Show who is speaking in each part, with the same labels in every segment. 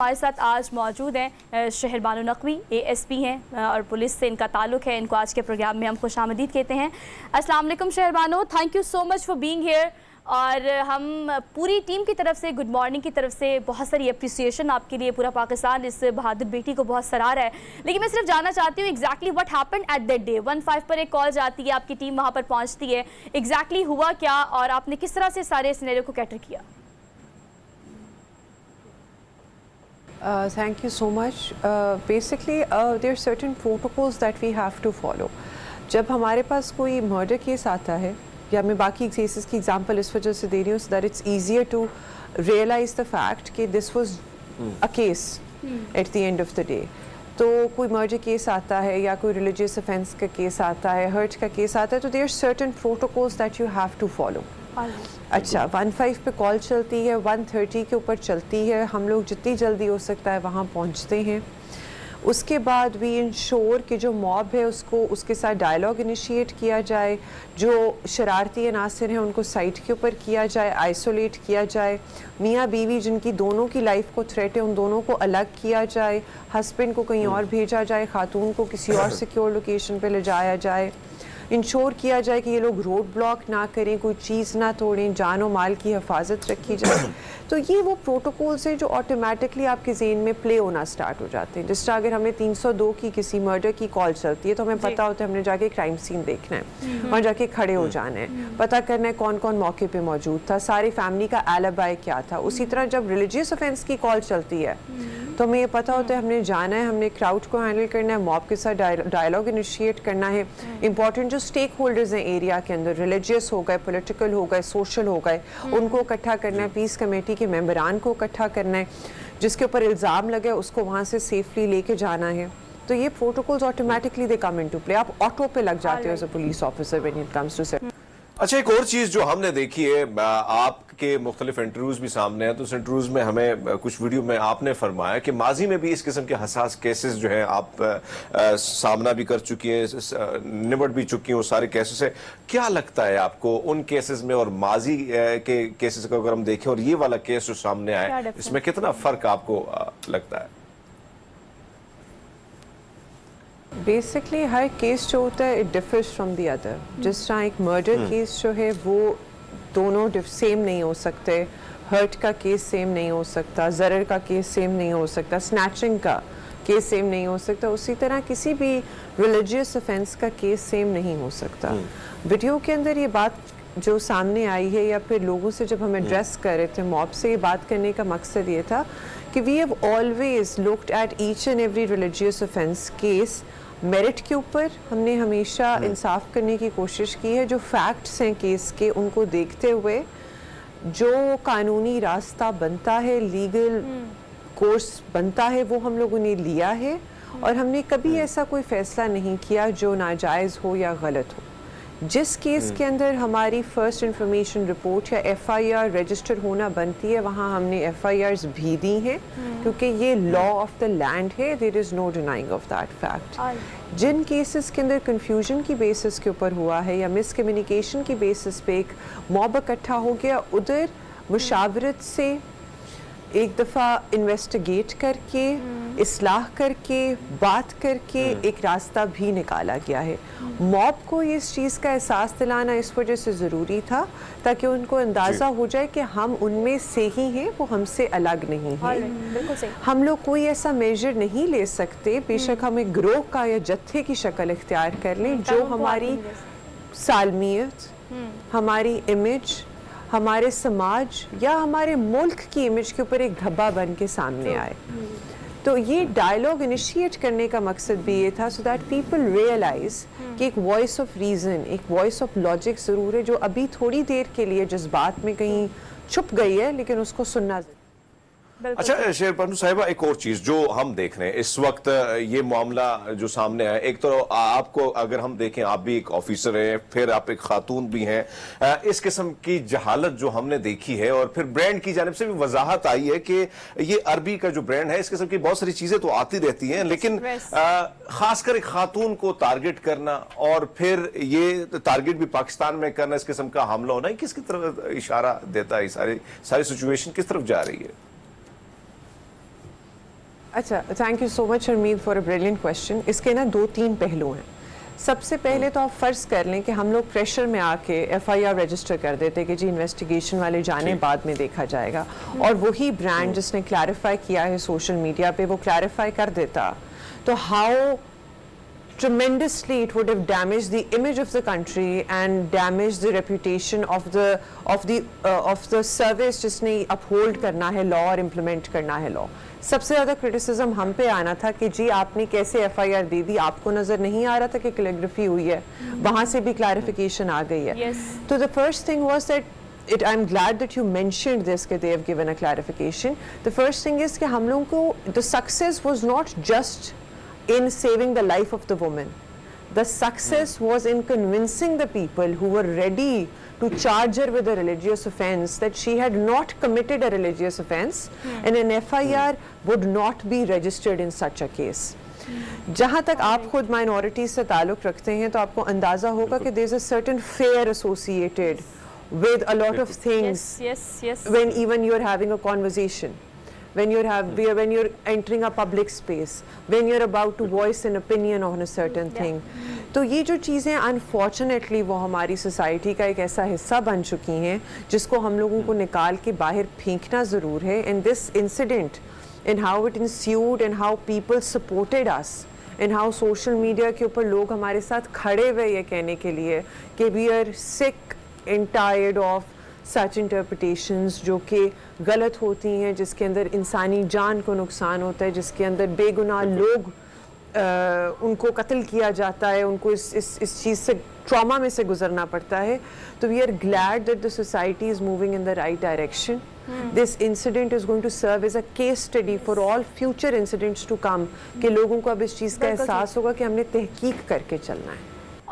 Speaker 1: हमारे साथ आज मौजूद हैं शहर बानो नकवी ASP हैं और पुलिस से इनका ताल्लुक़ है। इनको आज के प्रोग्राम में हम खुशामदीद कहते हैं। अस्सलाम वालेकुम शहर Bano, thank you so much for being here. और हम पूरी टीम की तरफ से गुड मॉर्निंग की तरफ से बहुत सारी अप्रिसिएशन आपके लिए, पूरा पाकिस्तान इस बहादुर बेटी को बहुत सराह रहा है। लेकिन मैं सिर्फ जानना चाहती हूँ exactly what happened at that day. 15 पर एक कॉल जाती है, आपकी टीम वहाँ पर पहुँचती है, एग्जैक्टली हुआ क्या और आपने किस तरह से सारे सिनेरियो को कैटर किया?
Speaker 2: Thank you so much. Basically, there are certain protocols that we have to follow. जब हमारे पास कोई murder case आता है, या मैं बाकी cases की example इस वजह से दे रही हूँ so that it's easier to realize the fact कि this was a case at the end of the day. तो कोई murder case आता है या कोई religious offense का case आता है, hurt का case आता है, तो there are certain protocols that you have to follow. अच्छा, 15 पे कॉल चलती है, 1:30 के ऊपर चलती है, हम लोग जितनी जल्दी हो सकता है वहाँ पहुँचते हैं। उसके बाद वी इंश्योर कि जो मॉब है उसको उसके साथ डायलॉग इनिशिएट किया जाए, जो शरारती अनासर हैं उनको साइट के ऊपर किया जाए, आइसोलेट किया जाए, मियाँ बीवी जिनकी दोनों की लाइफ को थ्रेट है उन दोनों को अलग किया जाए, हस्बैंड को कहीं और भेजा जाए, खातून को किसी और सिक्योर लोकेशन पे ले जाया जाए, इंश्योर किया जाए कि ये लोग रोड ब्लॉक ना करें, कोई चीज़ ना तोड़ें, जान और माल की हिफाजत रखी जाए। तो ये वो प्रोटोकॉल्स हैं जो ऑटोमेटिकली आपके ज़हन में प्ले होना स्टार्ट हो जाते हैं। जिस तरह अगर हमें 302 की किसी मर्डर की कॉल चलती है तो हमें पता होता है हमने जाके क्राइम सीन देखना है, वहाँ जाके खड़े हो जाना है, पता करना है कौन कौन मौके पे मौजूद था, सारी फैमिली का एलिबाई क्या था। उसी तरह जब रिलीजियस ऑफेंस की कॉल चलती है तो हमें ये पता होता है हमने जाना है, हमने क्राउड को हैंडल करना है, मॉब के साथ डायलॉग इनिशिएट करना है। इंपॉर्टेंट जो स्टेक होल्डर्स हैं एरिया के अंदर, रिलीजियस हो गए, पॉलिटिकल हो गए, सोशल हो गए, उनको इकट्ठा करना है, पीस कमेटी के मेंबरान को इकट्ठा करना है, जिसके ऊपर इल्ज़ाम लगे उसको वहाँ से सेफली लेके जाना है। तो ये protocols automatically they come into play. आप ऑटो पे लग जाते हो as a police officer when it comes to.
Speaker 3: अच्छा, एक और चीज़ जो हमने देखी है, आपके मुख्तलिफ इंटरव्यूज़ भी सामने हैं, तो उस इंटरव्यूज़ में हमें कुछ वीडियो में आपने फरमाया कि माजी में भी इस किस्म के हसास केसेस जो हैं आप सामना भी कर चुकी हैं, निपट भी चुकी हैं उस सारे केसेस से। क्या लगता है आपको उन केसेस में और माजी के केसेस को अगर हम देखें और ये वाला केस जो सामने आया, इसमें कितना फ़र्क आपको लगता है?
Speaker 2: बेसिकली हर केस जो होता है it differs from the other. जिस तरह एक मर्डर केस जो है वो दोनों सेम नहीं हो सकते, हर्ट का केस सेम नहीं हो सकता, ज़रर का केस सेम नहीं हो सकता, स्नैचिंग का केस सेम नहीं हो सकता, उसी तरह किसी भी रिलीजियस ऑफेंस का केस सेम नहीं हो सकता। वीडियो के अंदर ये बात जो सामने आई है या फिर लोगों से जब हम एड्रेस कर रहे थे, मॉब से ये बात करने का मकसद ये था कि we have always looked at each and every religious offence case merit के ऊपर। हमने हमेशा इंसाफ करने की कोशिश की है, जो फैक्ट्स हैं केस के उनको देखते हुए जो कानूनी रास्ता बनता है, लीगल कोर्स बनता है, वो हम लोगों ने लिया है। और हमने कभी ऐसा कोई फ़ैसला नहीं किया जो नाजायज़ हो या गलत हो। जिस केस के अंदर हमारी फर्स्ट इंफॉर्मेशन रिपोर्ट या FIR रजिस्टर होना बनती है, वहाँ हमने FIRs भी दी हैं, क्योंकि ये लॉ ऑफ द लैंड है, there is no denying of that fact. जिन केसेस के अंदर कंफ्यूजन की बेसिस के ऊपर हुआ है या मिसकम्युनिकेशन की बेसिस पे एक मॉब इकट्ठा हो गया, उधर मुशावरत से एक दफ़ा इन्वेस्टिगेट करके, इस्लाह करके, बात करके एक रास्ता भी निकाला गया है। मॉब को इस चीज़ का एहसास दिलाना इस वजह से ज़रूरी था ताकि उनको अंदाज़ा हो जाए कि हम उनमें से ही हैं, वो हमसे अलग नहीं हैं। हम लोग कोई ऐसा मेजर नहीं ले सकते, बेशक हम एक ग्रोह का या जत्थे की शक्ल इख्तियार कर लें, जो हमारी सालमियत, हमारी इमेज, हमारे समाज या हमारे मुल्क की इमेज के ऊपर एक धब्बा बन के सामने आए। तो ये डायलॉग इनिशिएट करने का मकसद भी ये था, सो दैट पीपल रियलाइज कि एक वॉइस ऑफ रीज़न, एक वॉइस ऑफ लॉजिक ज़रूर है, जो अभी थोड़ी देर के लिए जज्बात में कहीं छुप गई है, लेकिन उसको सुनना।
Speaker 3: अच्छा शेर बानो साहिबा, एक और चीज़ जो हम देख रहे हैं इस वक्त, ये मामला जो सामने आया, एक तो आपको अगर हम देखें, आप भी एक ऑफिसर हैं, फिर आप एक खातून भी हैं, इस किस्म की जहालत जो हमने देखी है, और फिर ब्रांड की जानिब से भी वजाहत आई है कि ये अरबी का जो ब्रांड है, इस किस्म की बहुत सारी चीज़ें तो आती रहती हैं, लेकिन खासकर एक खातून को टारगेट करना और फिर ये टारगेट भी पाकिस्तान में करना, इस किस्म का हमला होना, किसकी तरफ इशारा देता है? सारी सिचुएशन किस तरफ जा रही है?
Speaker 2: अच्छा, thank you so much Harmeet for a brilliant question. इसके ना 2-3 पहलू हैं. सबसे पहले तो आप फ़र्ज़ कर लें कि हम लोग प्रेशर में आके FIR रजिस्टर कर देते कि जी इन्वेस्टिगेशन वाले जाने बाद में देखा जाएगा, और वही ब्रांड जिसने क्लैरिफाई किया है सोशल मीडिया पे वो क्लैरिफाई कर देता, तो how tremendously it would have damaged the image of the country and damaged the reputation of the service जिसने uphold करना है law और implement करना है law. सबसे ज़्यादा criticism हम पे आना था कि जी आपने कैसे FIR दे दी, आपको नज़र नहीं आ रहा था कि calligraphy हुई है, वहाँ से भी clarification आ गई है.
Speaker 1: Yes.
Speaker 2: तो the first thing was that I'm glad that you mentioned this that they have given a clarification. The first thing is कि हम लोगों को the success was not just in saving the life of the woman. The success was in convincing the people who were ready to charge her with a religious offence that she had not committed a religious offence, and an FIR would not be registered in such a case. जहाँ तक आप खुद minorities से ताल्लुक़ रखते हैं तो आपको अंदाज़ा होगा कि there is a certain fear associated with a lot of things.
Speaker 1: Yes.
Speaker 2: When even you're having a conversation, when you're entering a public space, when you're about to voice an opinion on a certain thing. तो ये जो चीज़ें unfortunately वो हमारी society का एक ऐसा हिस्सा बन चुकी हैं जिसको हम लोगों को निकाल के बाहर फेंकना ज़रूर है. And this incident and how it ensued and how people supported us and how social media के ऊपर लोग हमारे साथ खड़े हुए ये कहने के लिए कि we are sick and tired of such interpretations जो कि गलत होती हैं, जिसके अंदर इंसानी जान को नुकसान होता है, जिसके अंदर बेगुनाह लोग उनको कत्ल किया जाता है, उनको इस चीज़ से ट्रॉमा में से गुजरना पड़ता है. तो we are glad that the society is moving in the right direction. This incident is going to serve as a case study for all future incidents to come कि लोगों को अब इस चीज़ का एहसास होगा कि हमने तहकीक करके चलना है.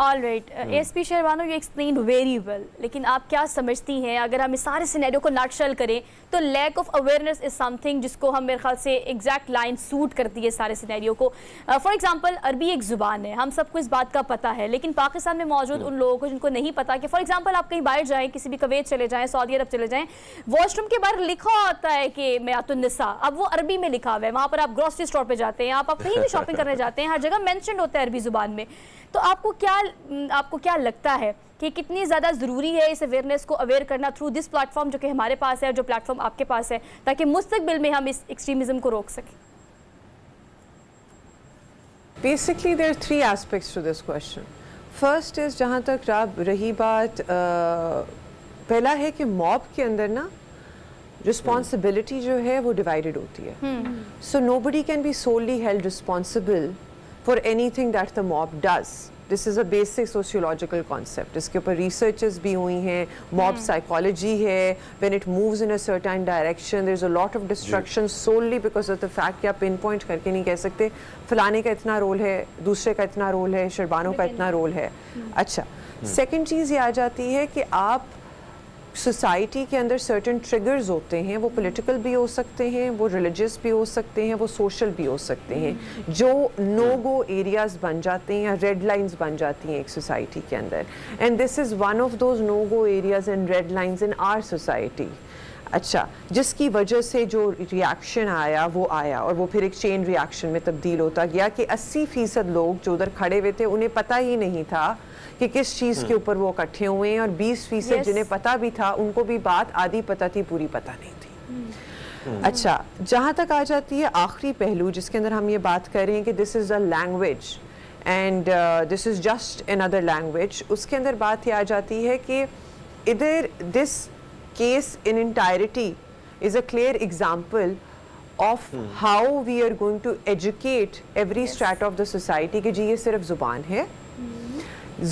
Speaker 1: All right, ASP Sherbano, you explained very well. लेकिन आप क्या समझती हैं अगर हम इस सारे सिनेरियो को नटशेल करें तो lack of awareness is something जिसको हम मेरे ख्याल से एग्जैक्ट लाइन सूट करती है सारे सिनेरियो को. फॉर एग्जांपल अरबी एक ज़ुबान है, हम सबको इस बात का पता है, लेकिन पाकिस्तान में मौजूद उन लोगों को जिनको नहीं पता कि फॉर एग्जांपल आप कहीं बाहर जाएँ, किसी भी कुवैत चले जाएँ, सऊदी अरब चले जाएँ, वॉशरूम के बाहर लिखा होता है कि मयातुन्निसा, अब वो अरबी में लिखा हुआ है. वहाँ पर आप ग्रोसरी स्टोर पर जाते हैं, आप कहीं भी शॉपिंग करने जाते हैं, हर जगह मैंशन होता है अरबी ज़ुबान में. तो आपको क्या लगता है कि कितनी ज़्यादा ज़रूरी है इस अवेयरनेस को अवेयर करना थ्रू दिस प्लेटफॉर्म जो कि हमारे पास है और जो प्लेटफॉर्म आपके पास है, ताकि मुस्तकबिल में हम इस एक्सट्रीमिज़म को रोक सकें?
Speaker 2: Basically there are 3 aspects to this question. First is जहाँ तक रही बात, पहला है कि मॉब के अंदर ना रिस्पॉन्सिबिलिटी जो है वो डिवाइडेड होती है. So nobody can be solely held responsible for anything that the mob does. This is a basic sociological concept. इसके ऊपर researches भी हुई हैं, mob psychology है. When it moves in a certain direction, there's a lot of destruction solely because of the fact कि आप pinpoint करके नहीं कह सकते फलाने का इतना रोल है, दूसरे का इतना रोल है, शरबानों का इतना रोल है. अच्छा, सेकंड चीज़ ये आ जाती है कि आप सोसाइटी के अंदर सर्टेन ट्रिगर्स होते हैं, वो पॉलिटिकल भी हो सकते हैं, वो रिलीजियस भी हो सकते हैं, वो सोशल भी हो सकते हैं, जो नो गो एरियाज बन जाते हैं या रेड लाइंस बन जाती हैं एक सोसाइटी के अंदर. And this is one of those no go areas and red lines in our society. अच्छा, जिसकी वजह से जो रिएक्शन आया वो आया और वो फिर एक चेन रिएक्शन में तब्दील होता गया कि 80% लोग जो उधर खड़े हुए थे उन्हें पता ही नहीं था कि किस चीज़ के ऊपर वो इकट्ठे हुए हैं, और 20% जिन्हें पता भी था उनको भी बात आधी पता थी, पूरी पता नहीं थी. अच्छा, जहाँ तक आ जाती है आखिरी पहलू जिसके अंदर हम ये बात कर रहे हैं कि this is a language and this is just another language, उसके अंदर बात ये आ जाती है कि इधर this case in entirety is a clear example of how we are going to educate every strata of the society कि जी ये सिर्फ ज़ुबान है.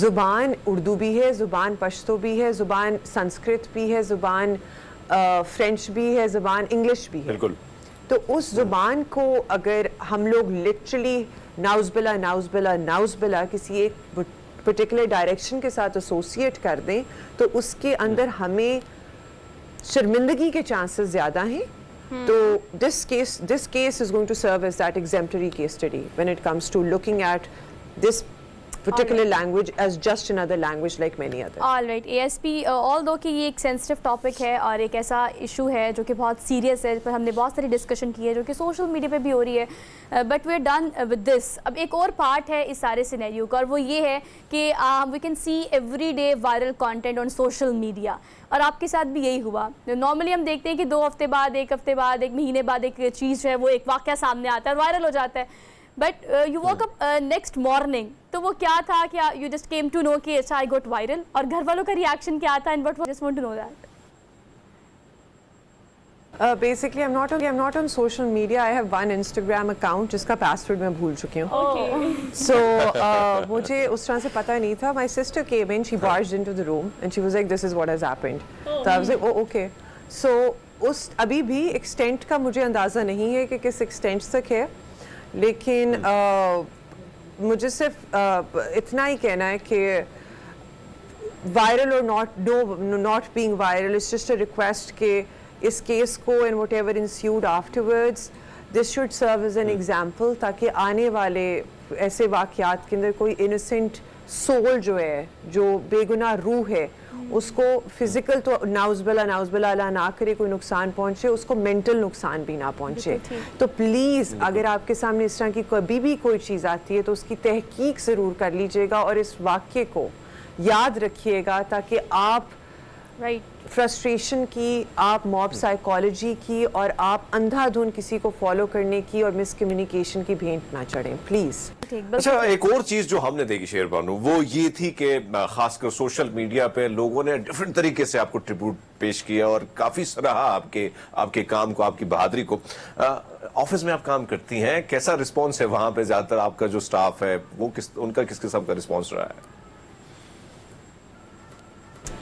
Speaker 2: ज़ुबान उर्दू भी है, ज़ुबान पश्तो भी है, ज़ुबान संस्कृत भी है, ज़ुबान फ्रेंच भी है, ज़ुबान इंग्लिश भी है.
Speaker 3: बिल्कुल.
Speaker 2: तो उस ज़ुबान को अगर हम लोग लिटरली नाउज़बिल्ला किसी एक पर्टिकुलर डायरेक्शन के साथ एसोसिएट कर दें तो उसके अंदर हमें शर्मिंदगी के चांसेस ज़्यादा हैं. तो this case is going to serve as that exemplary case study when it comes to looking at this particular language as just another language like many others.
Speaker 1: All right, ASP, although कि ये एक sensitive topic है और एक ऐसा issue है जो कि बहुत सीरियस है, पर हमने बहुत सारी डिस्कशन की है जो कि सोशल मीडिया पे भी हो रही है, but we are done with this. अब एक और पार्ट है इस सारे सिनेरियो का, और वो ये है कि we can see every day viral content on social media, और आपके साथ भी यही हुआ. नॉर्मली हम देखते हैं कि 2 हफ्ते बाद, 1 हफ्ते बाद, 1 महीने बाद एक चीज़ है वो एक वाक़या सामने आता है और वायरल हो जाता है. But you walk up next morning, तो वो क्या था, क्या you just came to know कि अच्छा आई गॉट वायरल, और घर वालों का रिएक्शन क्या था, and but just want to know that.
Speaker 2: Basically, I'm not on social media. I have one Instagram account जिसका password मैं भूल चुकी हूँ. So मुझे उस तरह से पता नहीं था. My sister came in, she barged into the room and she was like, "This is what has happened." So I was like, "Oh, okay." So उस अभी भी extent का मुझे अंदाज़ा नहीं है कि किस extent तक है, लेकिन मुझे सिर्फ इतना ही कहना है कि viral or not being viral is just a request कि इस केस को and whatever ensued afterwards, this should serve as an example, ताकि आने वाले ऐसे वाक़यात के अंदर कोई innocent soul जो है, जो बेगुनाह रूह है, उसको फिजिकल तो नाउज़बिल्ला अल्लाह ना करे कोई नुकसान पहुंचे, उसको मेंटल नुकसान भी ना पहुंचे. तो प्लीज़ अगर आपके सामने इस तरह की कभी भी कोई चीज़ आती है तो उसकी तहकीक ज़रूर कर लीजिएगा और इस वाक़े को याद रखिएगा, ताकि आप फ्रस्ट्रेशन की, आप मॉब साइकोलॉजी की, और आप अंधाधुन किसी को फॉलो करने की और मिसकम्युनिकेशन की भेंट ना चढ़ें, प्लीज़.
Speaker 3: अच्छा, एक और चीज जो हमने देखी शेर बानू, वो ये थी कि खासकर सोशल मीडिया पे लोगों ने डिफरेंट तरीके से आपको ट्रिब्यूट पेश किया और काफी सराहा आपके काम को, आपकी बहादुरी को. ऑफिस में आप काम करती हैं, कैसा रिस्पॉन्स है वहां पे? ज्यादातर आपका जो स्टाफ है वो उनका किस किस्म का रिस्पॉन्स रहा है?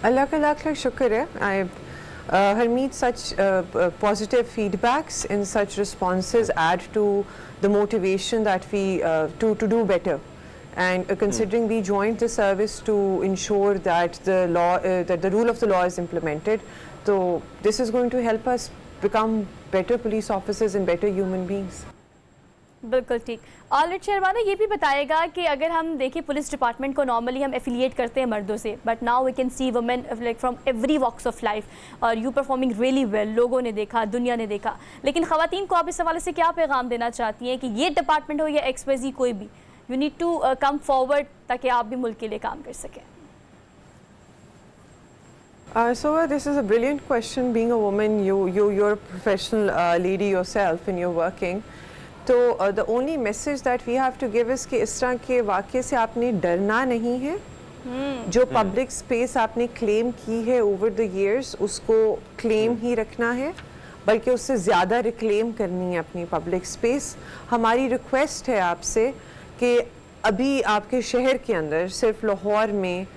Speaker 2: Allah ka lakh shukr hai. Harmeet, such positive feedbacks and such responses add to the motivation that we to do better. And considering we joined the service to ensure that the law, that the rule of the law is implemented, so this is going to help us become better police officers and better human beings.
Speaker 1: बिल्कुल ठीक. Alright Sherbano, ये भी बताएगा कि अगर हम देखें police department को नॉर्मली हम एफिलिएट करते हैं मर्दों से, but now we can see women like from every walks of life, और यू परफॉर्मिंग रियली वेल. लोगों ने देखा, दुनिया ने देखा, लेकिन ख़वातीन को आप इस हवाले से क्या पैगाम देना चाहती हैं कि ये डिपार्टमेंट हो या XYZ कोई भी, you need to come forward ताकि आप भी मुल्क के लिए काम कर सकें?
Speaker 2: So this is a brilliant question. Being a woman, you're a professional lady yourself and you're working. तो the only message that we have to give is कि इस तरह के वाक़े से आपने डरना नहीं है. जो पब्लिक स्पेस आपने क्लेम की है ओवर द इयर्स, उसको क्लेम ही रखना है, बल्कि उससे ज़्यादा रिक्लेम करनी है अपनी पब्लिक स्पेस. हमारी रिक्वेस्ट है आपसे कि अभी आपके शहर के अंदर सिर्फ लाहौर में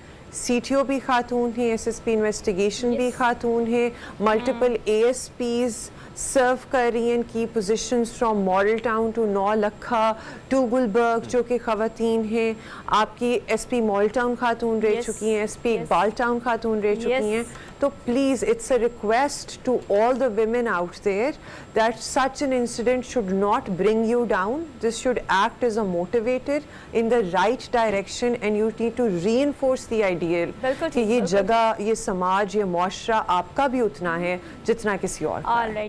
Speaker 2: CTO भी खातून हैं, SSP इन्वेस्टिगेशन भी खातून है, मल्टीपल ASPs सर्व कर रही हैं की positions from Model Town to Naulakha to Gulberg जो कि ख़वातीन हैं. आपकी SP मॉडल टाउन खातून रह चुकी हैं, SP इकबाल टाउन खातून रह चुकी हैं. तो please, it's a request to all the women out there that such an incident should not bring you down. This should act as a motivator in the right direction, and you need to reinforce the ideal कि ये जगह, ये समाज, ये मुआशरा आपका भी उतना है जितना किसी और का है.